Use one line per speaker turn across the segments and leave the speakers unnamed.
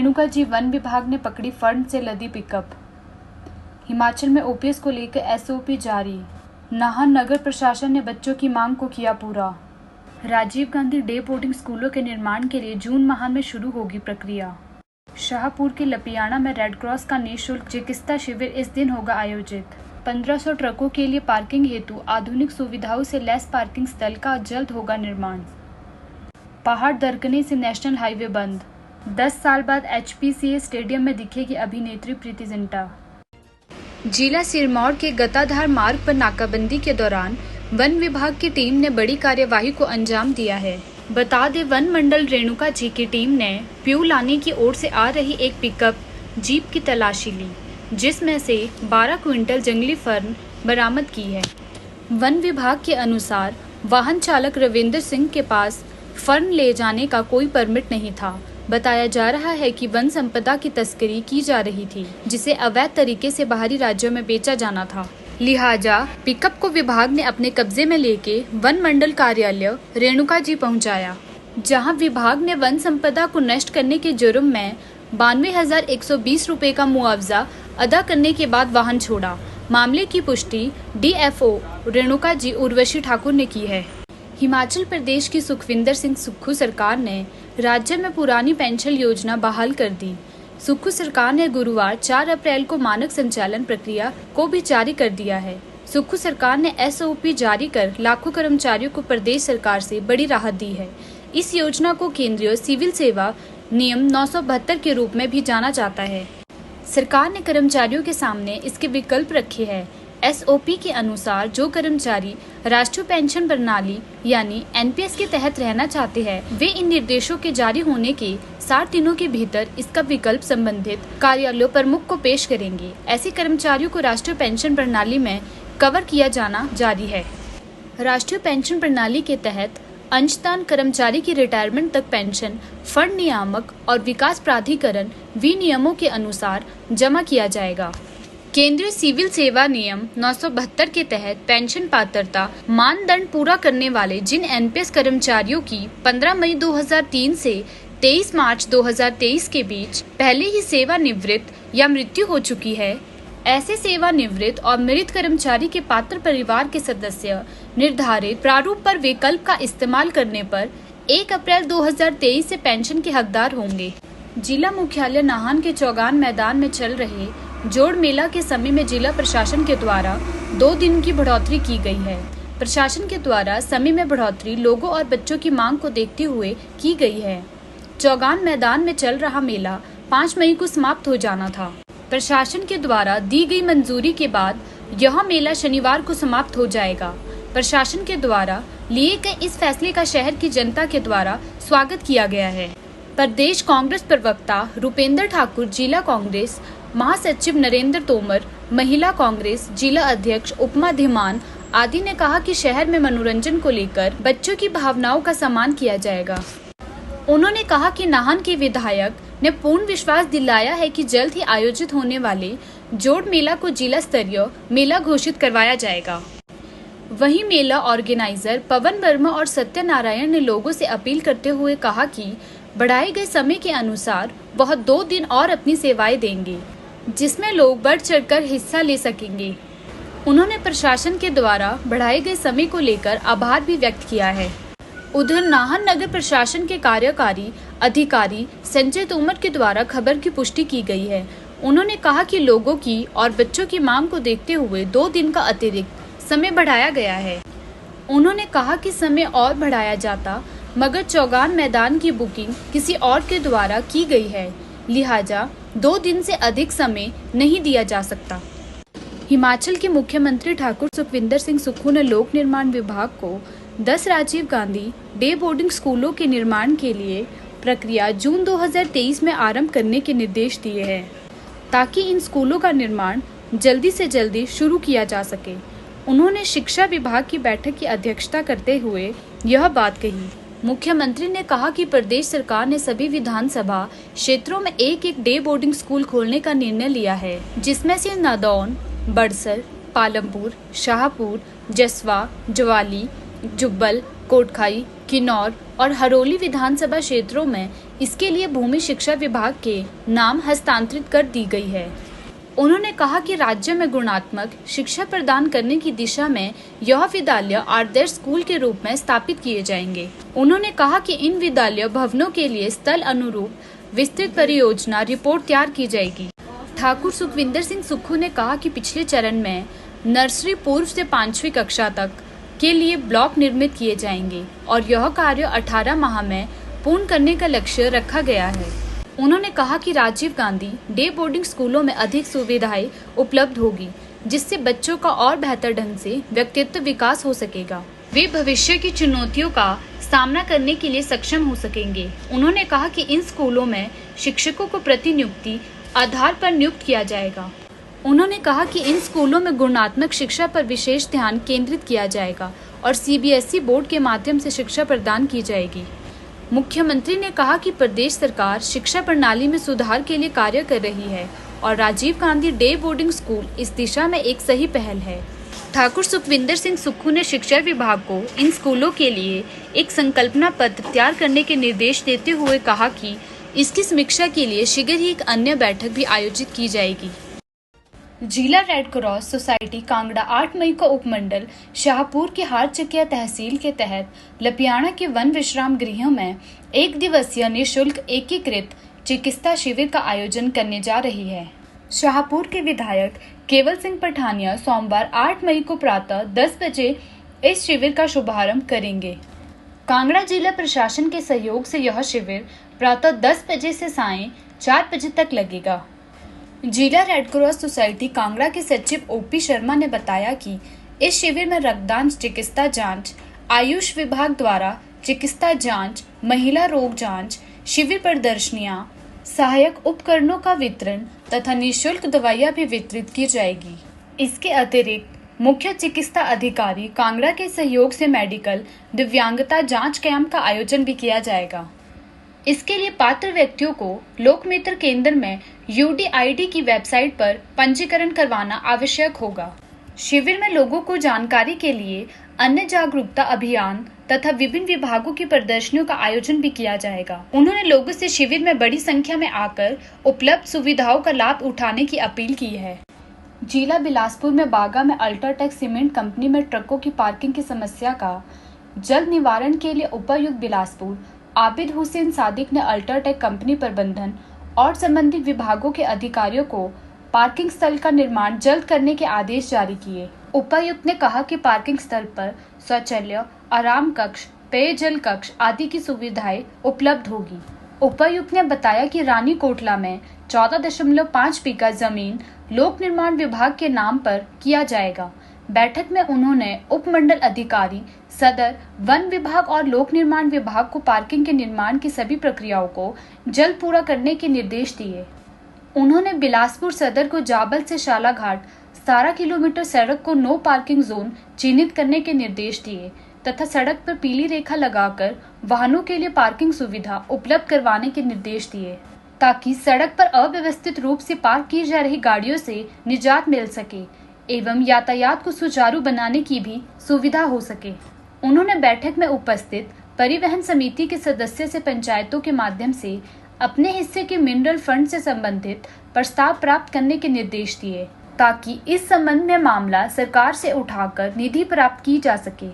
Renuka ji one विभाग ने पकड़ी फंड से लदी पिकअप। हिमाचल में ओपीएस को लेकर एसओपी जारी। नाहन नगर प्रशासन ने बच्चों की मांग को किया पूरा। राजीव गांधी डे बोर्डिंग स्कूलों के निर्माण के लिए जून माह में शुरू होगी प्रक्रिया। शाहपुर के लपियाना में रेड क्रॉस का निःशुल्क चिकित्सा शिविर इस दिन होगा आयोजित। 1500 ट्रकों के लिए पार्किंग हेतु आधुनिक सुविधाओं से लैस पार्किंग स्थल का जल्द होगा निर्माण। पहाड़ दरकने से नेशनल हाईवे बंद। 10 साल बाद एचपीसीए स्टेडियम में दिखेगी अभिनेत्री प्रीति जिंटा। जिला सिरमौर के गताधार मार्ग पर नाकाबंदी के दौरान वन विभाग की टीम ने बड़ी कार्यवाही को अंजाम दिया है। बता दें, वन मंडल रेणुका जी की टीम ने प्यू लाने की ओर से आ रही एक पिकअप जीप की तलाशी ली, जिसमें से 12 क्विंटल जंगली फर्न बरामद की है। वन विभाग के अनुसार वाहन चालक रविंद्र सिंह के पास फर्न ले जाने का कोई परमिट नहीं था। बताया जा रहा है कि वन संपदा की तस्करी की जा रही थी, जिसे अवैध तरीके से बाहरी राज्यों में बेचा जाना था। लिहाजा पिकअप को विभाग ने अपने कब्जे में लेके वन मंडल कार्यालय रेणुका जी पहुंचाया, जहां विभाग ने वन संपदा को नष्ट करने के जुर्म में 92,120 रुपए का मुआवजा अदा करने के बाद वाहन छोड़ा। मामले की पुष्टि डीएफओ रेणुका जी उर्वशी ठाकुर ने की है। हिमाचल प्रदेश की सुखविंदर सिंह सुक्खू सरकार ने राज्य में पुरानी पेंशन योजना बहाल कर दी। सुक्खू सरकार ने गुरुवार 4 अप्रैल को मानक संचालन प्रक्रिया को भी जारी कर दिया है। सुक्खू सरकार ने एसओपी जारी कर लाखों कर्मचारियों को प्रदेश सरकार से बड़ी राहत दी है। इस योजना को केंद्रीय सिविल सेवा नियम 972 के रूप में भी जाना जाता है। सरकार ने कर्मचारियों के सामने इसके विकल्प रखे हैं। एसओपी के अनुसार जो कर्मचारी राष्ट्रीय पेंशन प्रणाली यानी एनपीएस के तहत रहना चाहते हैं, वे इन निर्देशों के जारी होने के 60 दिनों के भीतर इसका विकल्प संबंधित कार्यालय प्रमुख को पेश करेंगे। ऐसे कर्मचारियों को राष्ट्रीय पेंशन प्रणाली में कवर किया जाना जारी है। राष्ट्रीय पेंशन प्रणाली के तहत अंशदान कर्मचारी की रिटायरमेंट तक पेंशन फंड नियामक और विकास प्राधिकरण विनियमों के अनुसार जमा किया जाएगा। केंद्रीय सिविल सेवा नियम 972 के तहत पेंशन पात्रता मानदंड पूरा करने वाले जिन एनपीएस कर्मचारियों की 15 मई 2003 से 23 मार्च 2023 के बीच पहले ही सेवानिवृत्त या मृत्यु हो चुकी है, ऐसे सेवानिवृत्त और मृत कर्मचारी के पात्र परिवार के सदस्य निर्धारित प्रारूप पर विकल्प का इस्तेमाल करने पर 1 अप्रैल 2023 से पेंशन के हकदार होंगे। जिला मुख्यालय नाहन के चौगान मैदान में चल रहे जोड़ मेला के समय में जिला प्रशासन के द्वारा 2 दिन की बढ़ोतरी की गई है। प्रशासन के द्वारा समय में बढ़ोतरी लोगों और बच्चों की मांग को देखते हुए की गई है। चौगान मैदान में चल रहा मेला 5 मई को समाप्त हो जाना था। प्रशासन के द्वारा दी गई मंजूरी के बाद यह मेला शनिवार को समाप्त हो जाएगा। प्रशासन के द्वारा लिए गए इस फैसले का शहर की जनता के द्वारा स्वागत किया गया है। प्रदेश कांग्रेस प्रवक्ता रूपेंद्र ठाकुर, जिला कांग्रेस महासचिव नरेंद्र तोमर, महिला कांग्रेस जिला अध्यक्ष उपमा धीमान आदि ने कहा कि शहर में मनोरंजन को लेकर बच्चों की भावनाओं का सम्मान किया जाएगा। उन्होंने कहा कि नाहन के विधायक ने पूर्ण विश्वास दिलाया है कि जल्द ही आयोजित होने वाले जोड़ मेला को जिला स्तरीय मेला घोषित करवाया जाएगा। वहीं मेला ऑर्गेनाइजर पवन वर्मा और सत्यनारायण ने लोगों से अपील करते हुए कहा कि बढ़ाए गए समय के अनुसार वह 2 दिन और अपनी सेवाएं देंगे, जिसमें लोग बढ़ चढ़कर हिस्सा ले सकेंगे। उन्होंने प्रशासन के द्वारा बढ़ाए गए समय को लेकर आभार भी व्यक्त किया है। उधर नाहन नगर प्रशासन के कार्यकारी अधिकारी संजय तोमर के द्वारा खबर की पुष्टि की गई है। उन्होंने कहा कि लोगों की और बच्चों की मांग को देखते हुए 2 दिन का अतिरिक्त समय बढ़ाया गया है। उन्होंने कहा कि समय और बढ़ाया जाता, मगर चौगान मैदान की बुकिंग किसी और के द्वारा की गई है, लिहाजा 2 दिन से अधिक समय नहीं दिया जा सकता। हिमाचल के मुख्यमंत्री ठाकुर सुखविंदर सिंह सुक्खू ने लोक निर्माण विभाग को 10 राजीव गांधी डे बोर्डिंग स्कूलों के निर्माण के लिए प्रक्रिया जून 2023 में आरंभ करने के निर्देश दिए हैं, ताकि इन स्कूलों का निर्माण जल्दी से जल्दी शुरू किया जा सके। उन्होंने शिक्षा विभाग की बैठक की अध्यक्षता करते हुए यह बात कही। मुख्यमंत्री ने कहा कि प्रदेश सरकार ने सभी विधानसभा क्षेत्रों में एक डे बोर्डिंग स्कूल खोलने का निर्णय लिया है, जिसमें से नादौन, बड़सर, पालमपुर, शाहपुर, जसवा, ज्वाली, जुब्बल, कोटखाई, किन्नौर और हरोली विधानसभा क्षेत्रों में इसके लिए भूमि शिक्षा विभाग के नाम हस्तांतरित कर दी गई है। उन्होंने कहा कि राज्य में गुणात्मक शिक्षा प्रदान करने की दिशा में यह विद्यालय आदर्श स्कूल के रूप में स्थापित किए जाएंगे। उन्होंने कहा कि इन विद्यालय भवनों के लिए स्थल अनुरूप विस्तृत परियोजना रिपोर्ट तैयार की जाएगी। ठाकुर सुखविंदर सिंह सुक्खू ने कहा कि पिछले चरण में नर्सरी पूर्व से 5वीं कक्षा तक के लिए ब्लॉक निर्मित किए जाएंगे और यह कार्य 18 माह में पूर्ण करने का लक्ष्य रखा गया है। उन्होंने कहा कि राजीव गांधी डे बोर्डिंग स्कूलों में अधिक सुविधाएं उपलब्ध होगी, जिससे बच्चों का और बेहतर ढंग से व्यक्तित्व विकास हो सकेगा। वे भविष्य की चुनौतियों का सामना करने के लिए सक्षम हो सकेंगे। उन्होंने कहा कि इन स्कूलों में शिक्षकों को प्रतिनियुक्ति आधार पर नियुक्त किया जाएगा। उन्होंने कहा कि इन स्कूलों में गुणात्मक शिक्षा पर विशेष ध्यान केंद्रित किया जाएगा और सीबीएसई बोर्ड के माध्यम से शिक्षा प्रदान की जाएगी। मुख्यमंत्री ने कहा कि प्रदेश सरकार शिक्षा प्रणाली में सुधार के लिए कार्य कर रही है और Rajiv Gandhi day boarding school इस दिशा में एक सही पहल है। ठाकुर सुखविंदर सिंह सुक्खू ने शिक्षा विभाग को इन स्कूलों के लिए एक संकल्पना पत्र तैयार करने के निर्देश देते हुए कहा कि इसकी समीक्षा के लिए शीघ्र ही एक अन्य बैठक भी आयोजित की जाएगी। जिला रेड क्रॉस सोसाइटी कांगड़ा 8 मई को उपमंडल शाहपुर के हारचकिया तहसील के तहत लपियाना के वन विश्राम गृह में 1 दिवसीय निःशुल्क एकीकृत चिकित्सा शिविर का आयोजन करने जा रही है। शाहपुर के विधायक केवल सिंह पठानिया सोमवार 8 मई को प्रातः 10 बजे इस शिविर का शुभारंभ करेंगे। कांगड़ा जिला प्रशासन के सहयोग से यह शिविर प्रातः 10 बजे से सायं 4 बजे तक लगेगा। जिला रेड क्रॉस सोसाइटी कांगड़ा के सचिव ओपी शर्मा ने बताया कि इस शिविर में रक्तदान, चिकित्सा जांच, आयुष विभाग द्वारा चिकित्सा जांच, महिला रोग जांच, शिविर प्रदर्शनियां, सहायक उपकरणों का वितरण तथा निःशुल्क दवाइयां भी वितरित की जाएगी। इसके अतिरिक्त मुख्य चिकित्सा अधिकारी कांगड़ा के सहयोग से मेडिकल दिव्यांगता जांच कैंप का आयोजन भी किया जाएगा। इसके लिए पात्र व्यक्तियों को लोकमित्र केंद्र में यूडीआईडी की वेबसाइट पर पंजीकरण करवाना आवश्यक होगा। शिविर में लोगों को जानकारी के लिए अन्य जागरूकता अभियान तथा विभिन्न विभागों की प्रदर्शनियों का आयोजन भी किया जाएगा। उन्होंने लोगों से शिविर में बड़ी संख्या में आकर उपलब्ध सुविधाओं का लाभ उठाने की अपील की है। जिला बिलासपुर में बागा में अल्ट्राटेक सीमेंट कंपनी में ट्रकों की पार्किंग की समस्या का जल्द निवारण के लिए उपायुक्त बिलासपुर आबिद हुसैन सादिक ने अल्ट्राटेक कंपनी प्रबंधन और संबंधित विभागों के अधिकारियों को पार्किंग स्थल का निर्माण जल्द करने के आदेश जारी किए। उपायुक्त ने कहा कि पार्किंग स्थल पर शौचालय, आराम कक्ष, पेयजल कक्ष आदि की सुविधाएं उपलब्ध होगी। उपायुक्त ने बताया कि रानी कोटला में 14.5 बीघा जमीन लोक निर्माण विभाग के नाम पर किया जाएगा। बैठक में उन्होंने उपमंडल अधिकारी, सदर, वन विभाग और लोक निर्माण विभाग को पार्किंग के निर्माण की सभी प्रक्रियाओं को जल्द पूरा करने के निर्देश दिए। उन्होंने बिलासपुर सदर को जाबल से शालाघाट 17 किलोमीटर सड़क को नो पार्किंग जोन चिन्हित करने के निर्देश दिए तथा सड़क पर पीली रेखा लगाकर वाहनों के लिए पार्किंग सुविधा उपलब्ध करवाने के निर्देश दिए, ताकि सड़क पर अव्यवस्थित रूप से पार्क की जा रही गाड़ियों से निजात मिल सके एवं यातायात को सुचारू बनाने की भी सुविधा हो सके। उन्होंने बैठक में उपस्थित परिवहन समिति के सदस्य से पंचायतों के माध्यम से अपने हिस्से के मिनरल फंड से संबंधित प्रस्ताव प्राप्त करने के निर्देश दिए, ताकि इस संबंध में मामला सरकार से उठाकर निधि प्राप्त की जा सके।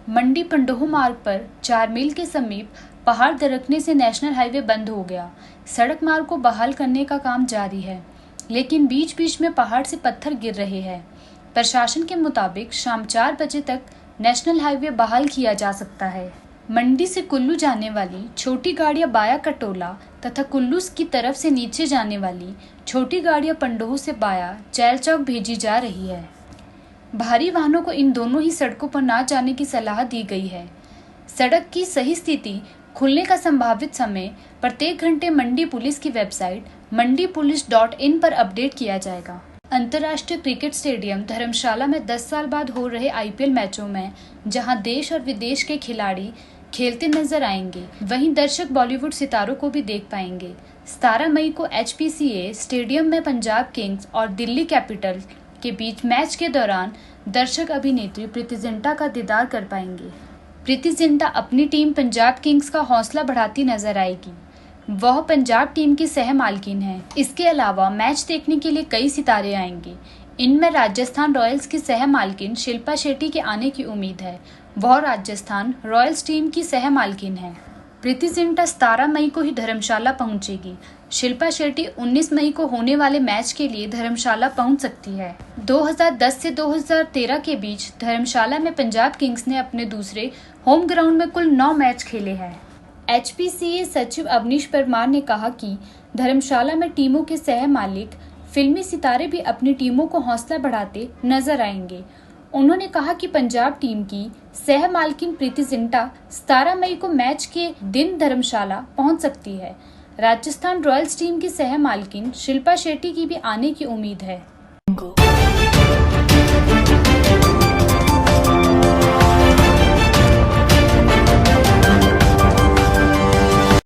मंडी पंडोह मार्ग पर 4 मील के समीप पहाड़ दरकने से नेशनल हाईवे बंद हो गया। सड़क मार्ग को बहाल करने का काम जारी है, लेकिन बीच बीच में पहाड़ से पत्थर गिर रहे हैं। प्रशासन के मुताबिक शाम 4 बजे तक नेशनल हाईवे बहाल किया जा सकता है। मंडी से कुल्लू जाने वाली छोटी गाड़ियां बाया कटोला तथा कुल्लू की तरफ से नीचे जाने वाली छोटी गाड़ियां पंडोह से बाया चैल चौक भेजी जा रही है। भारी वाहनों को इन दोनों ही सड़कों पर न जाने की सलाह दी गई है। सड़क की सही स्थिति, खुलने का संभावित समय प्रत्येक घंटे मंडी पुलिस की वेबसाइट mandipolice.in पर अपडेट किया जाएगा। अंतर्राष्ट्रीय क्रिकेट स्टेडियम धर्मशाला में 10 साल बाद हो रहे आईपीएल मैचों में जहां देश और विदेश के खिलाड़ी खेलते नजर आएंगे, वहीं दर्शक बॉलीवुड सितारों को भी देख पाएंगे। 17 मई को HPCA स्टेडियम में पंजाब किंग्स और दिल्ली कैपिटल के बीच मैच के दौरान दर्शक अभिनेत्री प्रीति जिंटा का दीदार कर पाएंगे। प्रीति जिंटा अपनी टीम पंजाब किंग्स का हौसला बढ़ाती नजर आएगी। वह पंजाब टीम की सह मालकिन है। इसके अलावा मैच देखने के लिए कई सितारे आएंगे। इनमें राजस्थान रॉयल्स की सह मालकिन शिल्पा शेट्टी के आने की उम्मीद है। वह राजस्थान रॉयल्स टीम की सह मालकिन है। प्रीति जिंटा 17 मई को ही धर्मशाला पहुंचेगी। शिल्पा शेट्टी 19 मई को होने वाले मैच के लिए धर्मशाला पहुंच सकती है। 2010 से 2013 के बीच धर्मशाला में पंजाब किंग्स ने अपने दूसरे होम ग्राउंड में कुल 9 मैच खेले हैं। HPCA सचिव अवनीश परमार ने कहा कि धर्मशाला में टीमों के सह मालिक फिल्मी सितारे भी अपनी टीमों को हौसला बढ़ाते नजर आएंगे। उन्होंने कहा कि पंजाब टीम की सह मालकिन प्रीति जिंटा 17 मई को मैच के दिन धर्मशाला पहुंच सकती है। राजस्थान रॉयल्स टीम की सह मालकिन शिल्पा शेट्टी की भी आने की उम्मीद है।